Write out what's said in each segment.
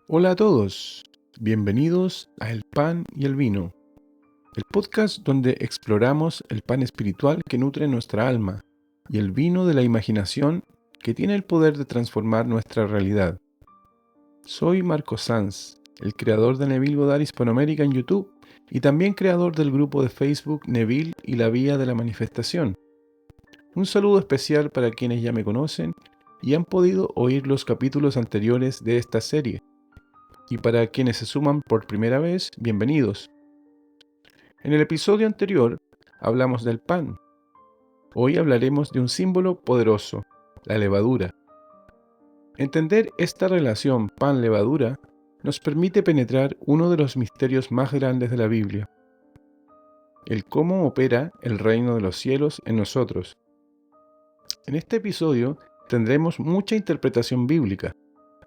Hola a todos, bienvenidos a El Pan y el Vino, el podcast donde exploramos el pan espiritual que nutre nuestra alma y el vino de la imaginación que tiene el poder de transformar nuestra realidad. Soy Marco Sanz, el creador de Neville Goddard Hispanoamérica en YouTube y también creador del grupo de Facebook Neville y la Vía de la Manifestación. Un saludo especial para quienes ya me conocen y han podido oír los capítulos anteriores de esta serie. Y para quienes se suman por primera vez, bienvenidos. En el episodio anterior hablamos del pan. Hoy hablaremos de un símbolo poderoso, la levadura. Entender esta relación pan-levadura nos permite penetrar uno de los misterios más grandes de la Biblia, el cómo opera el reino de los cielos en nosotros. En este episodio tendremos mucha interpretación bíblica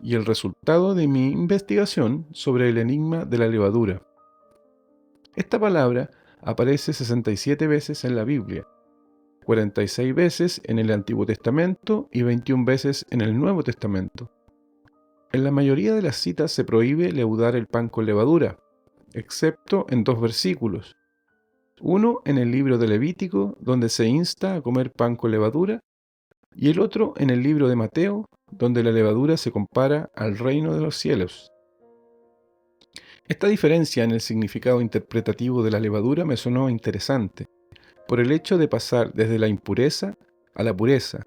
y el resultado de mi investigación sobre el enigma de la levadura. Esta palabra aparece 67 veces en la Biblia, 46 veces en el Antiguo Testamento y 21 veces en el Nuevo Testamento. En la mayoría de las citas se prohíbe leudar el pan con levadura, excepto en 2 versículos. Uno en el libro de Levítico, donde se insta a comer pan con levadura, y el otro en el libro de Mateo, donde la levadura se compara al reino de los cielos. Esta diferencia en el significado interpretativo de la levadura me sonó interesante, por el hecho de pasar desde la impureza a la pureza,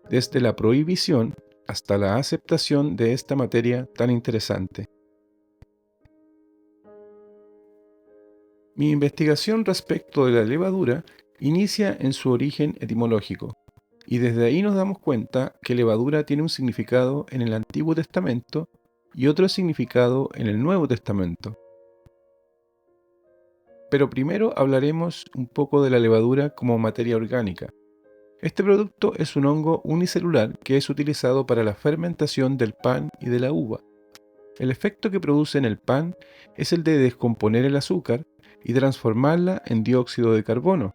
desde la prohibición hasta la aceptación de esta materia tan interesante. Mi investigación respecto de la levadura inicia en su origen etimológico, y desde ahí nos damos cuenta que levadura tiene un significado en el Antiguo Testamento y otro significado en el Nuevo Testamento. Pero primero hablaremos un poco de la levadura como materia orgánica. Este producto es un hongo unicelular que es utilizado para la fermentación del pan y de la uva. El efecto que produce en el pan es el de descomponer el azúcar y transformarla en dióxido de carbono,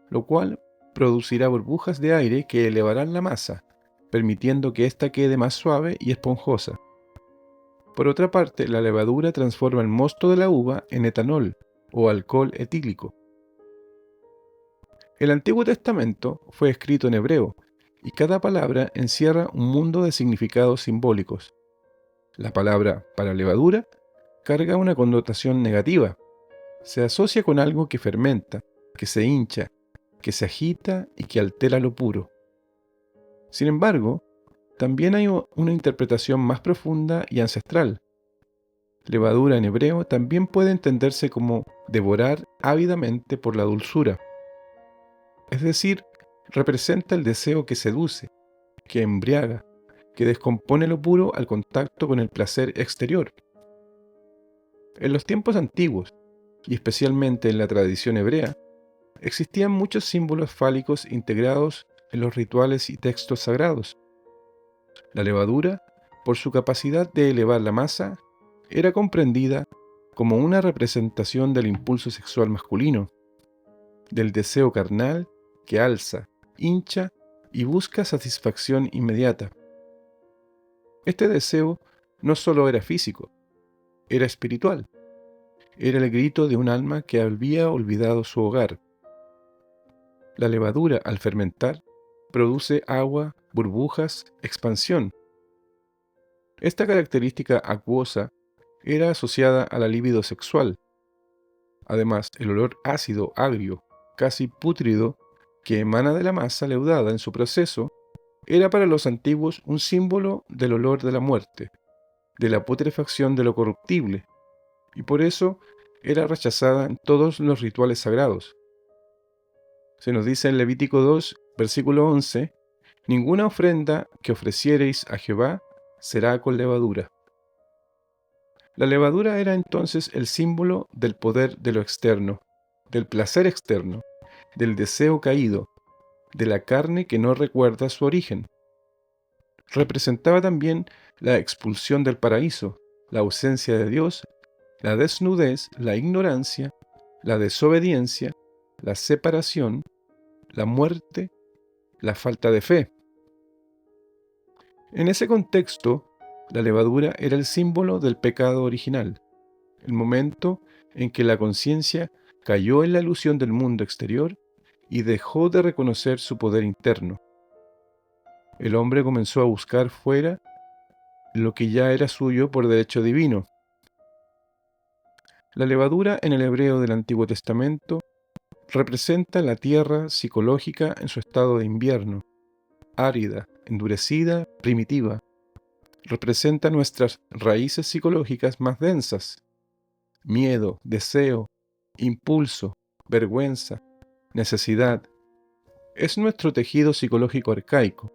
lo cual producirá burbujas de aire que elevarán la masa, permitiendo que ésta quede más suave y esponjosa. Por otra parte, la levadura transforma el mosto de la uva en etanol o alcohol etílico. El Antiguo Testamento fue escrito en hebreo, y cada palabra encierra un mundo de significados simbólicos. La palabra para levadura carga una connotación negativa. Se asocia con algo que fermenta, que se hincha, que se agita y que altera lo puro. Sin embargo, también hay una interpretación más profunda y ancestral. Levadura en hebreo también puede entenderse como devorar ávidamente por la dulzura. Es decir, representa el deseo que seduce, que embriaga, que descompone lo puro al contacto con el placer exterior. En los tiempos antiguos, y especialmente en la tradición hebrea, existían muchos símbolos fálicos integrados en los rituales y textos sagrados. La levadura, por su capacidad de elevar la masa, era comprendida como una representación del impulso sexual masculino, del deseo carnal que alza, hincha y busca satisfacción inmediata. Este deseo no solo era físico, era espiritual. Era el grito de un alma que había olvidado su hogar. La levadura, al fermentar, produce agua, burbujas, expansión. Esta característica acuosa era asociada a la libido sexual. Además, el olor ácido, agrio, casi pútrido, que emana de la masa leudada en su proceso, era para los antiguos un símbolo del olor de la muerte, de la putrefacción de lo corruptible, y por eso era rechazada en todos los rituales sagrados. Se nos dice en Levítico 2, versículo 11, «Ninguna ofrenda que ofreciereis a Jehová será con levadura». La levadura era entonces el símbolo del poder de lo externo, del placer externo, del deseo caído, de la carne que no recuerda su origen. representaba también la expulsión del paraíso, la ausencia de Dios, la desnudez, la ignorancia, la desobediencia, la separación, la muerte, la falta de fe. En ese contexto, la levadura era el símbolo del pecado original, el momento en que la conciencia cayó en la ilusión del mundo exterior y dejó de reconocer su poder interno. El hombre comenzó a buscar fuera lo que ya era suyo por derecho divino. La levadura en el hebreo del Antiguo Testamento representa la tierra psicológica en su estado de invierno, árida, endurecida, primitiva. Representa nuestras raíces psicológicas más densas: miedo, deseo, impulso, vergüenza, necesidad. Es nuestro tejido psicológico arcaico.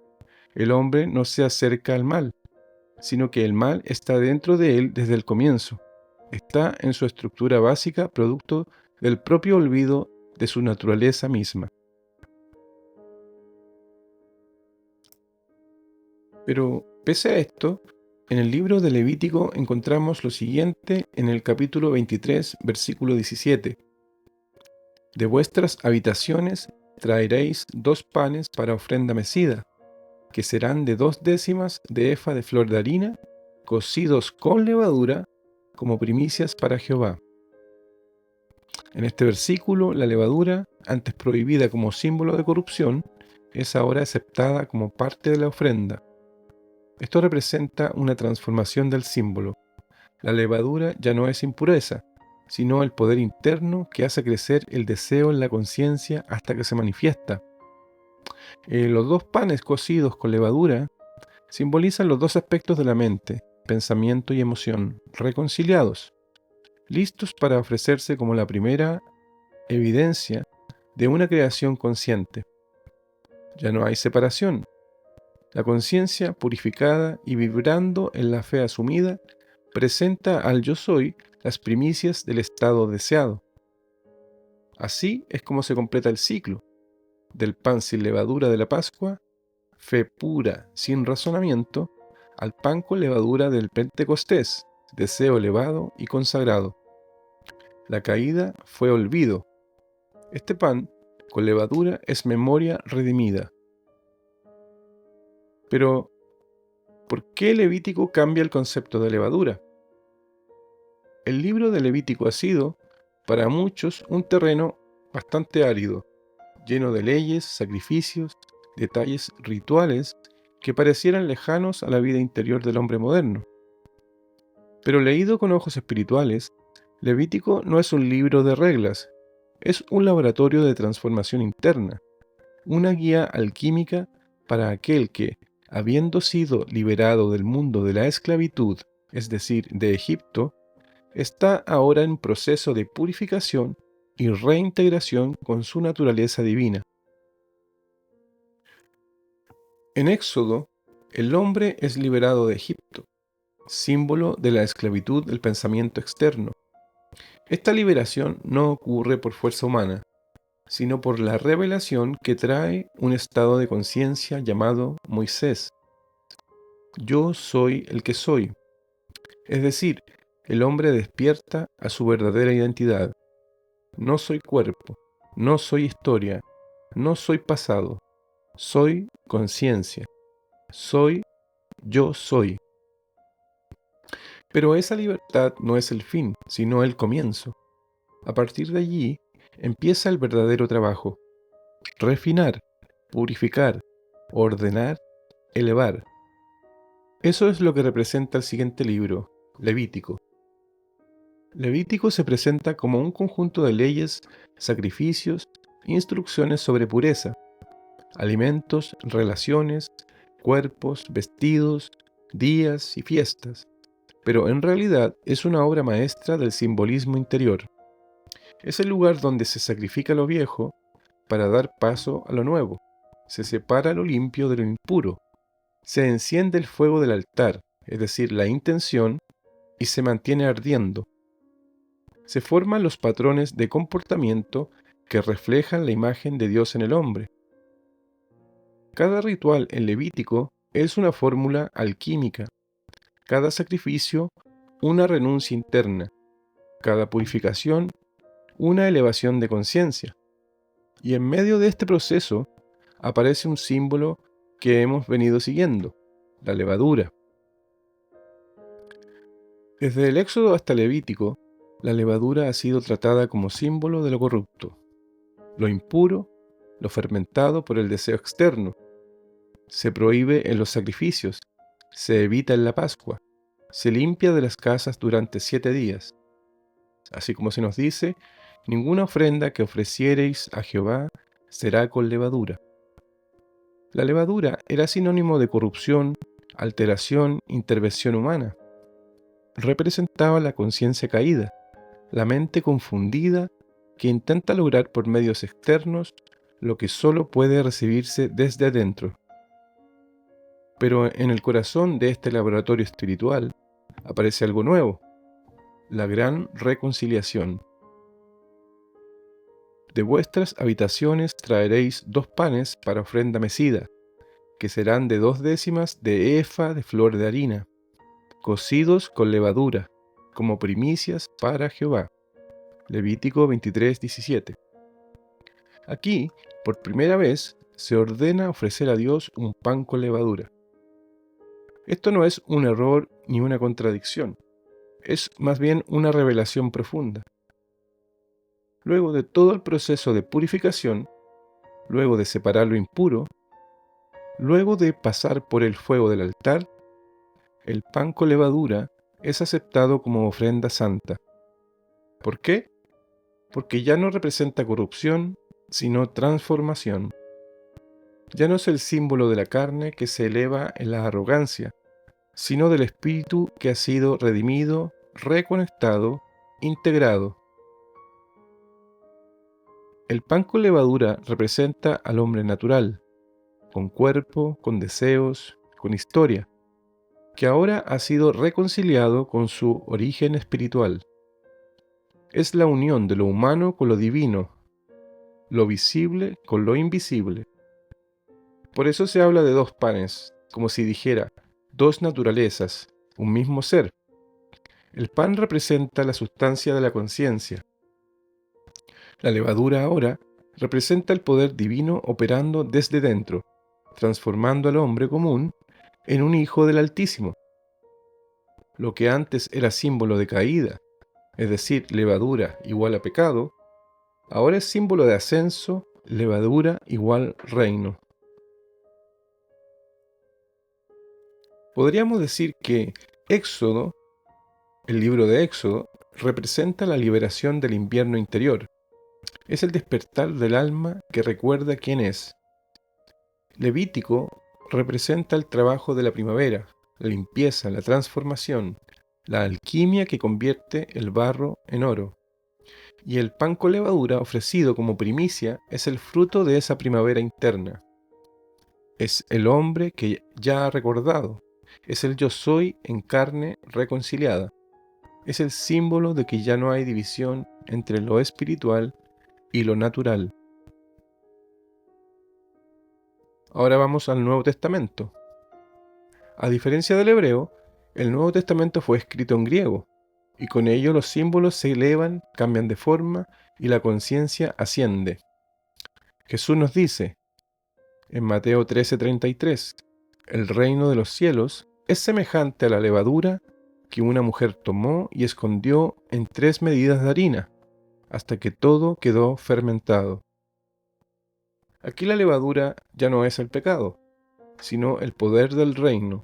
El hombre no se acerca al mal, sino que el mal está dentro de él desde el comienzo. Está en su estructura básica, producto del propio olvido de su naturaleza misma. Pero, pese a esto, en el libro de Levítico encontramos lo siguiente en el capítulo 23, versículo 17. De vuestras habitaciones traeréis 2 panes para ofrenda mecida, que serán de 2 décimas de efa de flor de harina, cocidos con levadura, como primicias para Jehová. En este versículo, la levadura, antes prohibida como símbolo de corrupción, es ahora aceptada como parte de la ofrenda. Esto representa una transformación del símbolo. La levadura ya no es impureza, sino el poder interno que hace crecer el deseo en la conciencia hasta que se manifiesta. Los 2 panes cocidos con levadura simbolizan los 2 aspectos de la mente, pensamiento y emoción, reconciliados, listos para ofrecerse como la primera evidencia de una creación consciente. Ya no hay separación. La conciencia, purificada y vibrando en la fe asumida, presenta al yo soy las primicias del estado deseado. Así es como se completa el ciclo, del pan sin levadura de la Pascua, fe pura sin razonamiento, al pan con levadura del Pentecostés, deseo elevado y consagrado. La caída fue olvido. Este pan con levadura es memoria redimida. Pero, ¿por qué Levítico cambia el concepto de levadura? El libro de Levítico ha sido, para muchos, un terreno bastante árido, lleno de leyes, sacrificios, detalles rituales que parecieran lejanos a la vida interior del hombre moderno. Pero leído con ojos espirituales, Levítico no es un libro de reglas, es un laboratorio de transformación interna, una guía alquímica para aquel que, habiendo sido liberado del mundo de la esclavitud, es decir, de Egipto, está ahora en proceso de purificación y reintegración con su naturaleza divina. En Éxodo, el hombre es liberado de Egipto, símbolo de la esclavitud del pensamiento externo. Esta liberación no ocurre por fuerza humana, sino por la revelación que trae un estado de conciencia llamado Moisés. Yo soy el que soy. Es decir, el hombre despierta a su verdadera identidad. No soy cuerpo, no soy historia, no soy pasado, soy conciencia, yo soy. Pero esa libertad no es el fin, sino el comienzo. A partir de allí empieza el verdadero trabajo: refinar, purificar, ordenar, elevar. Eso es lo que representa el siguiente libro, Levítico. Levítico se presenta como un conjunto de leyes, sacrificios, instrucciones sobre pureza, alimentos, relaciones, cuerpos, vestidos, días y fiestas, pero en realidad es una obra maestra del simbolismo interior. Es el lugar donde se sacrifica lo viejo para dar paso a lo nuevo, se separa lo limpio de lo impuro, se enciende el fuego del altar, es decir, la intención, y se mantiene ardiendo. Se forman los patrones de comportamiento que reflejan la imagen de Dios en el hombre. Cada ritual en Levítico es una fórmula alquímica. Cada sacrificio, una renuncia interna. Cada purificación, una elevación de conciencia. Y en medio de este proceso aparece un símbolo que hemos venido siguiendo, la levadura. Desde el Éxodo hasta Levítico, la levadura ha sido tratada como símbolo de lo corrupto, lo impuro, lo fermentado por el deseo externo. Se prohíbe en los sacrificios, se evita en la Pascua, se limpia de las casas durante 7 días. Así como se nos dice, ninguna ofrenda que ofreciereis a Jehová será con levadura. La levadura era sinónimo de corrupción, alteración, intervención humana. Representaba la conciencia caída, la mente confundida que intenta lograr por medios externos lo que solo puede recibirse desde adentro. Pero en el corazón de este laboratorio espiritual aparece algo nuevo, la gran reconciliación. De vuestras habitaciones traeréis 2 panes para ofrenda mecida, que serán de 2 décimas de efa de flor de harina, cocidos con levadura, como primicias para Jehová. Levítico 23:17. Aquí, por primera vez, se ordena ofrecer a Dios un pan con levadura. Esto no es un error ni una contradicción, es más bien una revelación profunda. Luego de todo el proceso de purificación, luego de separar lo impuro, luego de pasar por el fuego del altar, el pan con levadura es aceptado como ofrenda santa. ¿Por qué? Porque ya no representa corrupción, sino transformación. Ya no es el símbolo de la carne que se eleva en la arrogancia, sino del espíritu que ha sido redimido, reconectado, integrado. El pan con levadura representa al hombre natural, con cuerpo, con deseos, con historia, que ahora ha sido reconciliado con su origen espiritual. Es la unión de lo humano con lo divino, lo visible con lo invisible. Por eso se habla de 2 panes, como si dijera 2 naturalezas, un mismo ser. El pan representa la sustancia de la conciencia. La levadura ahora representa el poder divino operando desde dentro, transformando al hombre común en un hijo del Altísimo. Lo que antes era símbolo de caída, es decir, levadura igual a pecado, ahora es símbolo de ascenso, levadura igual reino. Podríamos decir que Éxodo, el libro de Éxodo, representa la liberación del invierno interior. Es el despertar del alma que recuerda quién es. Levítico representa el trabajo de la primavera, la limpieza, la transformación, la alquimia que convierte el barro en oro. Y el pan con levadura ofrecido como primicia es el fruto de esa primavera interna. Es el hombre que ya ha recordado, es el yo soy en carne reconciliada. Es el símbolo de que ya no hay división entre lo espiritual y lo natural. Ahora vamos al Nuevo Testamento. A diferencia del hebreo, el Nuevo Testamento fue escrito en griego, y con ello los símbolos se elevan, cambian de forma y la conciencia asciende. Jesús nos dice, en Mateo 13:33, el reino de los cielos es semejante a la levadura que una mujer tomó y escondió en 3 medidas de harina, hasta que todo quedó fermentado. Aquí la levadura ya no es el pecado, sino el poder del reino.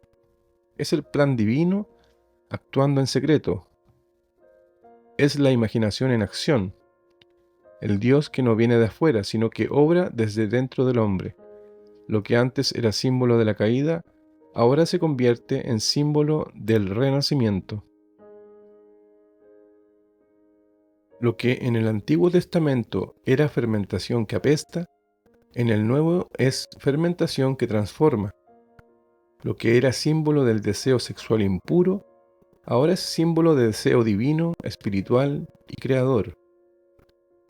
Es el plan divino actuando en secreto. Es la imaginación en acción. El Dios que no viene de afuera, sino que obra desde dentro del hombre. Lo que antes era símbolo de la caída, ahora se convierte en símbolo del renacimiento. Lo que en el Antiguo Testamento era fermentación que apesta, en el Nuevo es fermentación que transforma. Lo que era símbolo del deseo sexual impuro, ahora es símbolo de deseo divino, espiritual y creador.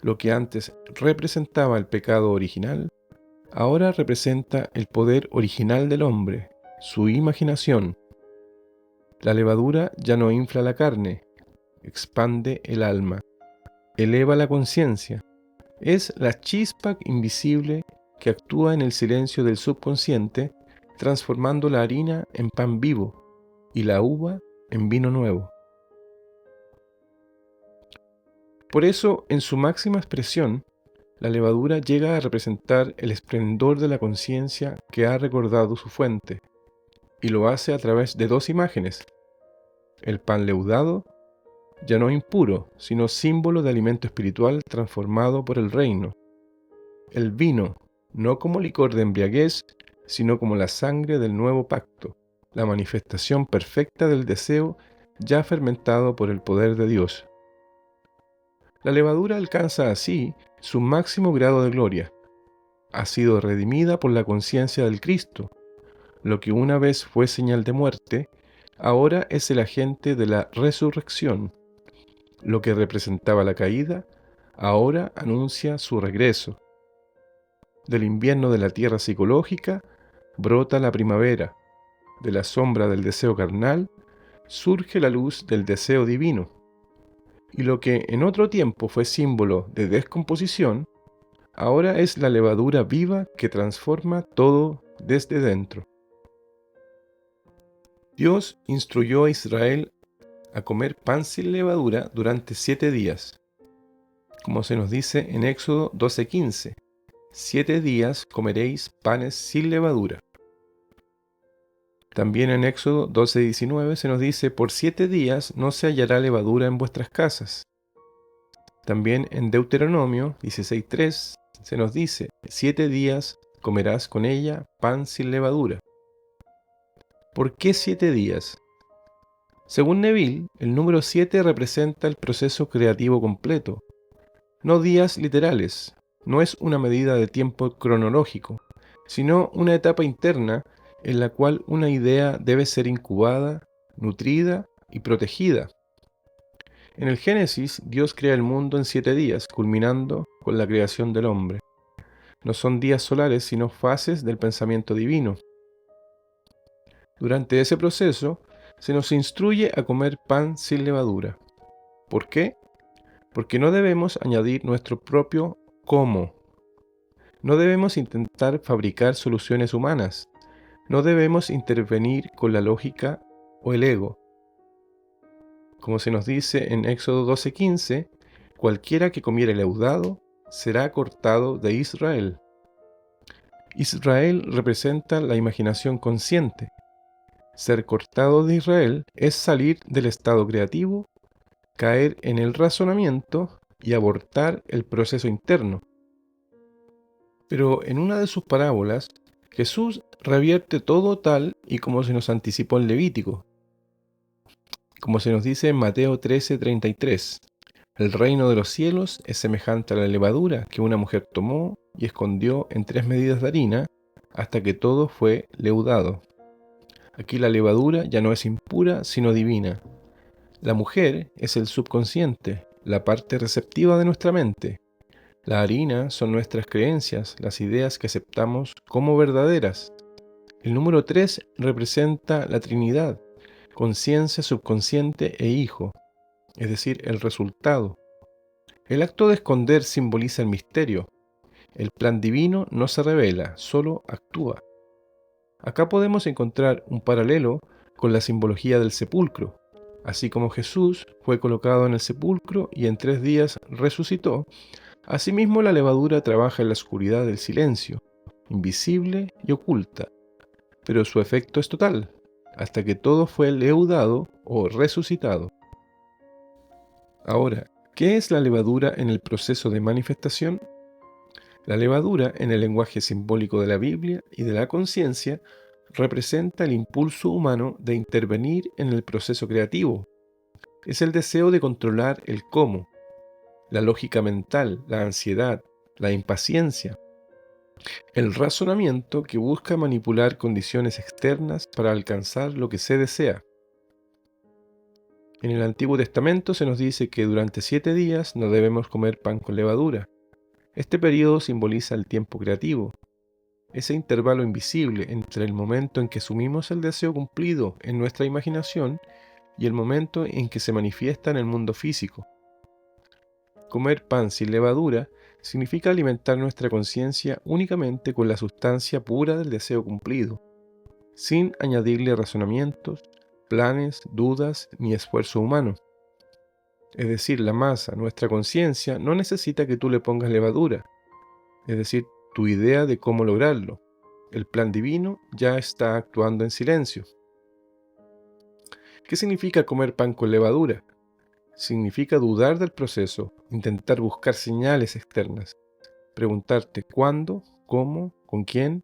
Lo que antes representaba el pecado original, ahora representa el poder original del hombre, su imaginación. La levadura ya no infla la carne, expande el alma, eleva la conciencia. Es la chispa invisible que actúa en el silencio del subconsciente, transformando la harina en pan vivo y la uva en vino nuevo. Por eso, en su máxima expresión, la levadura llega a representar el esplendor de la conciencia que ha recordado su fuente, y lo hace a través de dos imágenes: el pan leudado, ya no impuro, sino símbolo de alimento espiritual transformado por el reino; el vino, no como licor de embriaguez, sino como la sangre del nuevo pacto, la manifestación perfecta del deseo ya fermentado por el poder de Dios. La levadura alcanza así su máximo grado de gloria. Ha sido redimida por la conciencia del Cristo. Lo que una vez fue señal de muerte, ahora es el agente de la resurrección. Lo que representaba la caída, ahora anuncia su regreso. Del invierno de la tierra psicológica brota la primavera. De la sombra del deseo carnal surge la luz del deseo divino. Y lo que en otro tiempo fue símbolo de descomposición, ahora es la levadura viva que transforma todo desde dentro. Dios instruyó a Israel a comer pan sin levadura durante 7 días, como se nos dice en Éxodo 12:15. 7 días comeréis panes sin levadura. También en Éxodo 12:19 se nos dice: por 7 días no se hallará levadura en vuestras casas. También en Deuteronomio 16:3 se nos dice: 7 días comerás con ella pan sin levadura. ¿Por qué 7 días? Según Neville, el número 7 representa el proceso creativo completo, no días literales, no es una medida de tiempo cronológico, sino una etapa interna en la cual una idea debe ser incubada, nutrida y protegida. En el Génesis, Dios crea el mundo en 7 días, culminando con la creación del hombre. No son días solares, sino fases del pensamiento divino. Durante ese proceso, se nos instruye a comer pan sin levadura. ¿Por qué? Porque no debemos añadir nuestro propio cómo. No debemos intentar fabricar soluciones humanas. No debemos intervenir con la lógica o el ego. Como se nos dice en Éxodo 12:15, cualquiera que comiere leudado será cortado de Israel. Israel representa la imaginación consciente. Ser cortado de Israel es salir del estado creativo, caer en el razonamiento y abortar el proceso interno. Pero en una de sus parábolas, Jesús revierte todo tal y como se nos anticipó en Levítico. Como se nos dice en Mateo 13:33, el reino de los cielos es semejante a la levadura que una mujer tomó y escondió en 3 medidas de harina hasta que todo fue leudado. Aquí la levadura ya no es impura, sino divina. La mujer es el subconsciente, la parte receptiva de nuestra mente. La harina son nuestras creencias, las ideas que aceptamos como verdaderas. El número 3 representa la Trinidad, conciencia, subconsciente e hijo, es decir, el resultado. El acto de esconder simboliza el misterio. El plan divino no se revela, solo actúa. Acá podemos encontrar un paralelo con la simbología del sepulcro. Así como Jesús fue colocado en el sepulcro y en 3 días resucitó, asimismo la levadura trabaja en la oscuridad del silencio, invisible y oculta, pero su efecto es total, hasta que todo fue leudado o resucitado. Ahora, ¿qué es la levadura en el proceso de manifestación? La levadura, en el lenguaje simbólico de la Biblia y de la conciencia, representa el impulso humano de intervenir en el proceso creativo. Es el deseo de controlar el cómo, la lógica mental, la ansiedad, la impaciencia, el razonamiento que busca manipular condiciones externas para alcanzar lo que se desea. En el Antiguo Testamento se nos dice que durante 7 días no debemos comer pan con levadura. Este periodo simboliza el tiempo creativo. ese intervalo invisible entre el momento en que asumimos el deseo cumplido en nuestra imaginación y el momento en que se manifiesta en el mundo físico. Comer pan sin levadura significa alimentar nuestra conciencia únicamente con la sustancia pura del deseo cumplido, sin añadirle razonamientos, planes, dudas ni esfuerzo humano. Es decir, la masa, nuestra conciencia, no necesita que tú le pongas levadura, es decir, tu idea de cómo lograrlo. El plan divino ya está actuando en silencio. ¿Qué significa comer pan con levadura? Significa dudar del proceso, intentar buscar señales externas, preguntarte cuándo, cómo, con quién,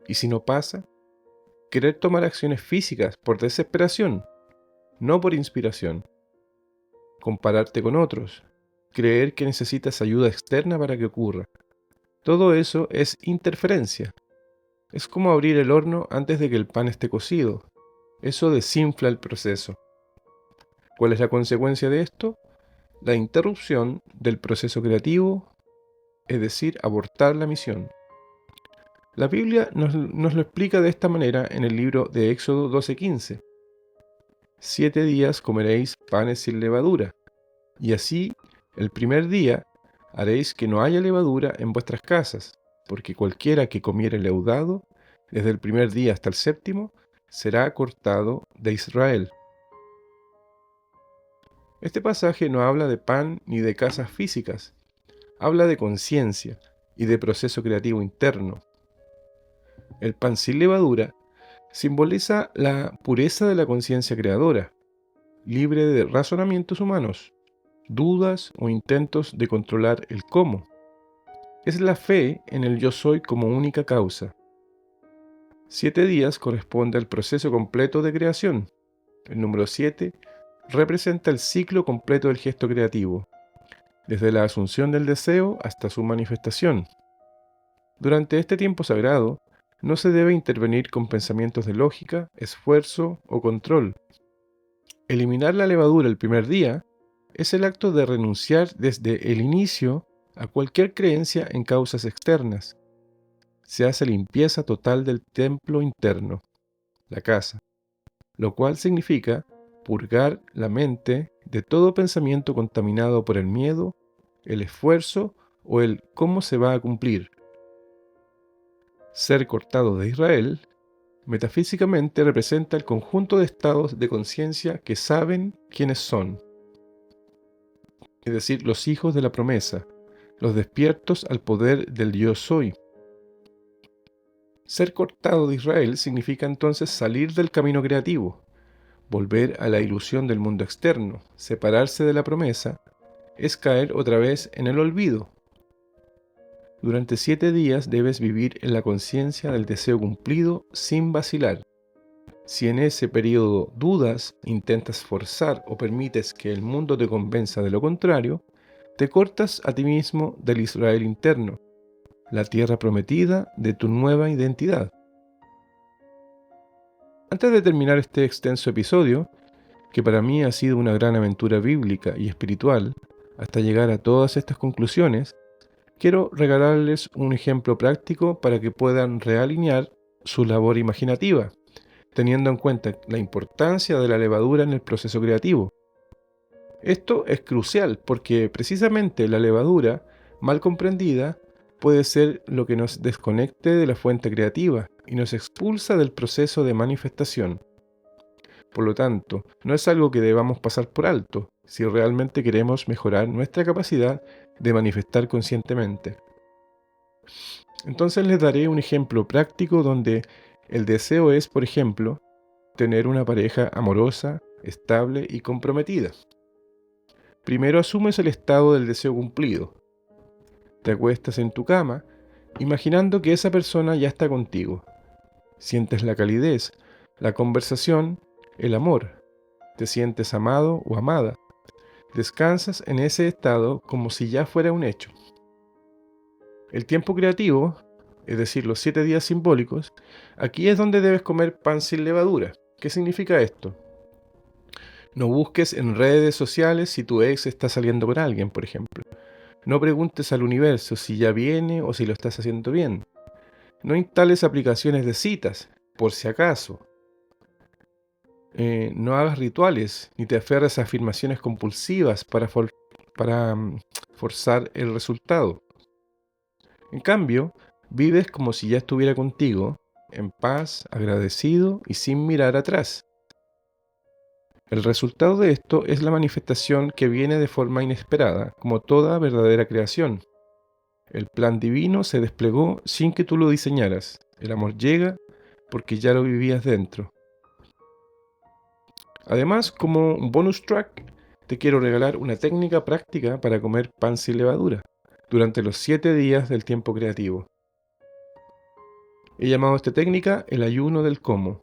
y si no pasa, querer tomar acciones físicas por desesperación, no por inspiración. Compararte con otros, creer que necesitas ayuda externa para que ocurra. Todo eso es interferencia. Es como abrir el horno antes de que el pan esté cocido. Eso desinfla el proceso. ¿Cuál es la consecuencia de esto? La interrupción del proceso creativo, es decir, abortar la misión. La Biblia nos lo explica de esta manera en el libro de Éxodo 12:15. 7 días comeréis panes sin levadura, y así el primer día haréis que no haya levadura en vuestras casas, porque cualquiera que comiere leudado, desde el primer día hasta el séptimo, será cortado de Israel. Este pasaje no habla de pan ni de casas físicas, habla de conciencia y de proceso creativo interno. El pan sin levadura simboliza la pureza de la conciencia creadora, libre de razonamientos humanos, dudas o intentos de controlar el cómo. Es la fe en el yo soy como única causa. 7 días corresponde al proceso completo de creación. El número 7 representa el ciclo completo del gesto creativo, desde la asunción del deseo hasta su manifestación. Durante este tiempo sagrado, no se debe intervenir con pensamientos de lógica, esfuerzo o control. Eliminar la levadura el primer día es el acto de renunciar desde el inicio a cualquier creencia en causas externas. Se hace limpieza total del templo interno, la casa, lo cual significa purgar la mente de todo pensamiento contaminado por el miedo, el esfuerzo o el cómo se va a cumplir. Ser cortado de Israel, metafísicamente representa el conjunto de estados de conciencia que saben quiénes son, es decir, los hijos de la promesa, los despiertos al poder del yo soy. Ser cortado de Israel significa entonces salir del camino creativo, volver a la ilusión del mundo externo, separarse de la promesa, es caer otra vez en el olvido. Durante 7 días debes vivir en la conciencia del deseo cumplido sin vacilar. Si en ese periodo dudas, intentas forzar o permites que el mundo te convenza de lo contrario, te cortas a ti mismo del Israel interno, la tierra prometida de tu nueva identidad. Antes de terminar este extenso episodio, que para mí ha sido una gran aventura bíblica y espiritual, hasta llegar a todas estas conclusiones, quiero regalarles un ejemplo práctico para que puedan realinear su labor imaginativa, teniendo en cuenta la importancia de la levadura en el proceso creativo. Esto es crucial porque precisamente la levadura, mal comprendida, puede ser lo que nos desconecte de la fuente creativa y nos expulsa del proceso de manifestación. Por lo tanto, no es algo que debamos pasar por alto si realmente queremos mejorar nuestra capacidad de manifestar conscientemente. Entonces les daré un ejemplo práctico donde el deseo es, por ejemplo, tener una pareja amorosa, estable y comprometida. Primero asumes el estado del deseo cumplido. Te acuestas en tu cama, imaginando que esa persona ya está contigo. Sientes la calidez, la conversación, el amor. Te sientes amado o amada. Descansas en ese estado como si ya fuera un hecho. El tiempo creativo, es decir, los 7 días simbólicos, aquí es donde debes comer pan sin levadura. ¿Qué significa esto? No busques en redes sociales si tu ex está saliendo con alguien, por ejemplo. No preguntes al universo si ya viene o si lo estás haciendo bien. No instales aplicaciones de citas, por si acaso. No hagas rituales, ni te aferres a afirmaciones compulsivas para forzar el resultado. En cambio, vives como si ya estuviera contigo, en paz, agradecido y sin mirar atrás. El resultado de esto es la manifestación que viene de forma inesperada, como toda verdadera creación. El plan divino se desplegó sin que tú lo diseñaras. El amor llega porque ya lo vivías dentro. Además, como un bonus track, te quiero regalar una técnica práctica para comer pan sin levadura durante los 7 días del tiempo creativo. He llamado a esta técnica el ayuno del cómo.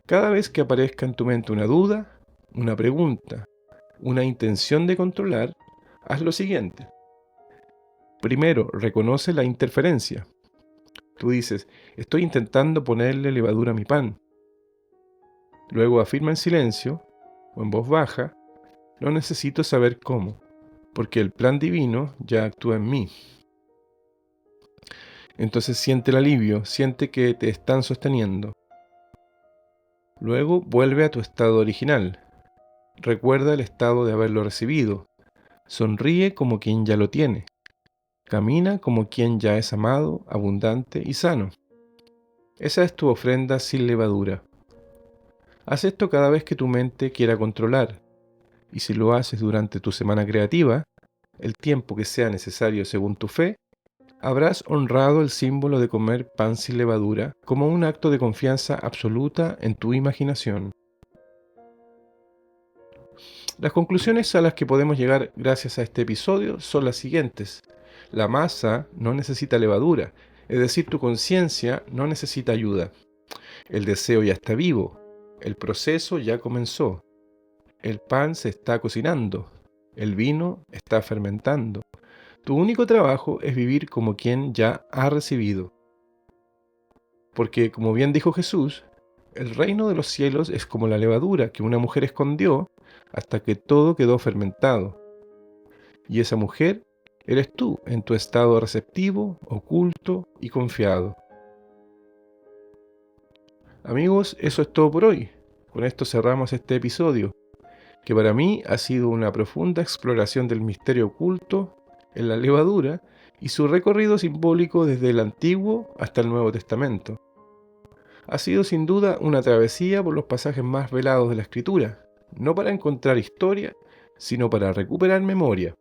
Cada vez que aparezca en tu mente una duda, una pregunta, una intención de controlar, haz lo siguiente. Primero, reconoce la interferencia. Tú dices, estoy intentando ponerle levadura a mi pan. Luego afirma en silencio o en voz baja, no necesito saber cómo, porque el plan divino ya actúa en mí. Entonces siente el alivio, siente que te están sosteniendo. Luego vuelve a tu estado original. Recuerda el estado de haberlo recibido. Sonríe como quien ya lo tiene. Camina como quien ya es amado, abundante y sano. Esa es tu ofrenda sin levadura. Haz esto cada vez que tu mente quiera controlar. Y si lo haces durante tu semana creativa, el tiempo que sea necesario según tu fe, habrás honrado el símbolo de comer pan sin levadura como un acto de confianza absoluta en tu imaginación. Las conclusiones a las que podemos llegar gracias a este episodio son las siguientes. La masa no necesita levadura, es decir, tu conciencia no necesita ayuda. El deseo ya está vivo, el proceso ya comenzó. El pan se está cocinando, el vino está fermentando. Tu único trabajo es vivir como quien ya ha recibido. Porque, como bien dijo Jesús, el reino de los cielos es como la levadura que una mujer escondió hasta que todo quedó fermentado. Y esa mujer eres tú en tu estado receptivo, oculto y confiado. Amigos, eso es todo por hoy. Con esto cerramos este episodio, que para mí ha sido una profunda exploración del misterio oculto en la levadura y su recorrido simbólico desde el Antiguo hasta el Nuevo Testamento. Ha sido sin duda una travesía por los pasajes más velados de la Escritura, no para encontrar historia, sino para recuperar memoria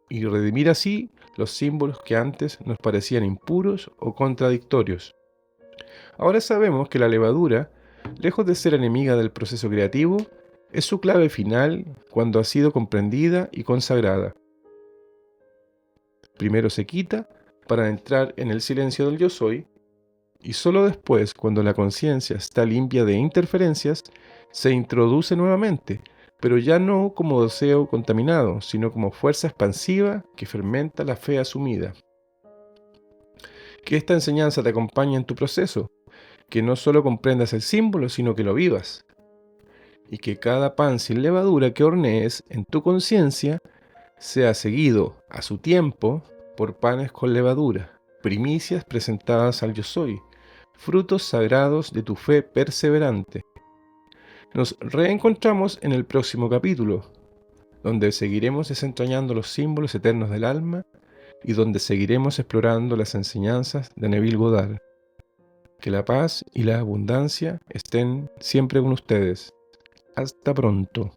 y redimir así los símbolos que antes nos parecían impuros o contradictorios. Ahora sabemos que la levadura, lejos de ser enemiga del proceso creativo, es su clave final cuando ha sido comprendida y consagrada. Primero se quita para entrar en el silencio del yo soy, y solo después, cuando la conciencia está limpia de interferencias, se introduce nuevamente, pero ya no como deseo contaminado, sino como fuerza expansiva que fermenta la fe asumida. Que esta enseñanza te acompañe en tu proceso, que no solo comprendas el símbolo, sino que lo vivas. Y que cada pan sin levadura que hornees en tu conciencia sea seguido a su tiempo por panes con levadura, primicias presentadas al yo soy, frutos sagrados de tu fe perseverante. Nos reencontramos en el próximo capítulo, donde seguiremos desentrañando los símbolos eternos del alma y donde seguiremos explorando las enseñanzas de Neville Goddard. Que la paz y la abundancia estén siempre con ustedes. Hasta pronto.